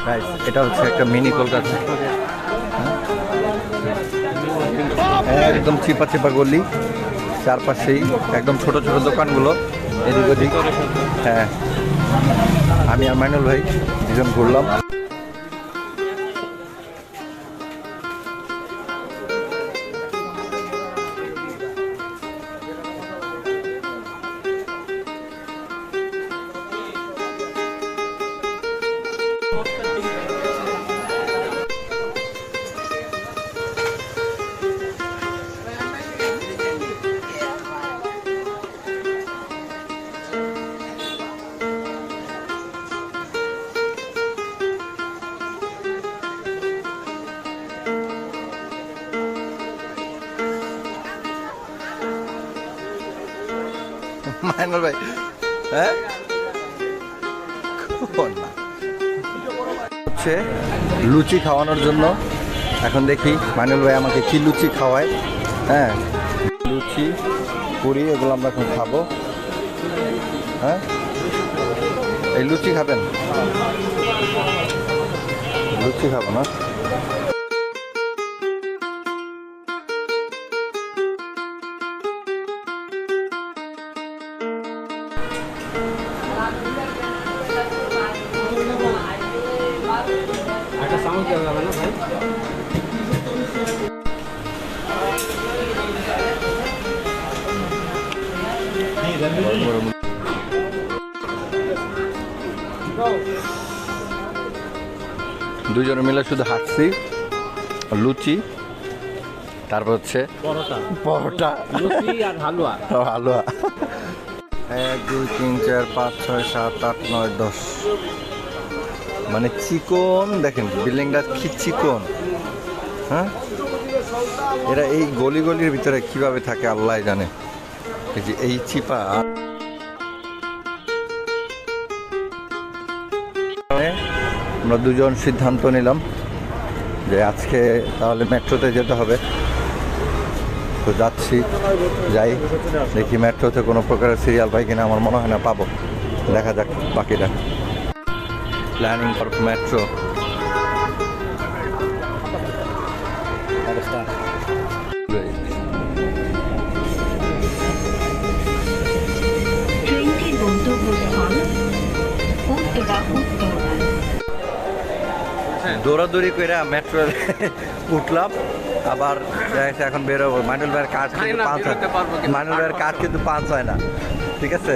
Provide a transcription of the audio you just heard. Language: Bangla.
গাইস এটা হচ্ছে একটা মিনি কলকাতা, একদম চিপা চিপা গলি, চারপাশেই একদম ছোট ছোট দোকানগুলো এদিক ওদিক। হ্যাঁ, আমি আর মাইনুল ভাই দুজন ঘুরলাম। মাইনুল ভাই, হ্যাঁ হচ্ছে লুচি খাওয়ানোর জন্য। এখন দেখি মাইনুল ভাই আমাকে কি লুচি খাওয়ায়। হ্যাঁ, লুচি পুরি এগুলো আমরা এখন খাবো। হ্যাঁ, এই লুচি খাবেন? লুচি খাবো না। একটা চামচ দেওয়া যাবে না ভাই? দুজনে মিলে শুধু হাঁটছি, লুচি, তারপর হচ্ছে পরোটা, লুচি আর হালুয়া। হালুয়া। 1 2 3 4 5 6 7 8 9 10, মানে চিকন। দেখেন বিল্ডিংটা কি চিকন। হ্যাঁ, এরা এই গলি গলির ভিতরে কিভাবে থাকে আল্লাহ জানে। এই যে এই চিপা, আমরা দুজন সিদ্ধান্ত নিলাম যে আজকে তাহলে মেট্রোতে যেতে হবে। তো যাচ্ছি, যাই দেখি মেট্রোতে কোনো প্রকারের সিরিয়াল পাই কিনা। আমার মনে হয় না পাবো, দেখা যাক বাকিটা। Planning for metro. ট্রেনটির গন্তব্যস্থল উত্তরা উত্তর। দৌড়াদৌড়ি করে মেট্রো উঠলাম, আবার এখন বেরোবো। মাইনুল ভাইয়ের কাজ কিন্তু পাঁচ হয়, মাইনুল ভাইয়ের কাজ কিন্তু পাঁচ হয় না, ঠিক আছে।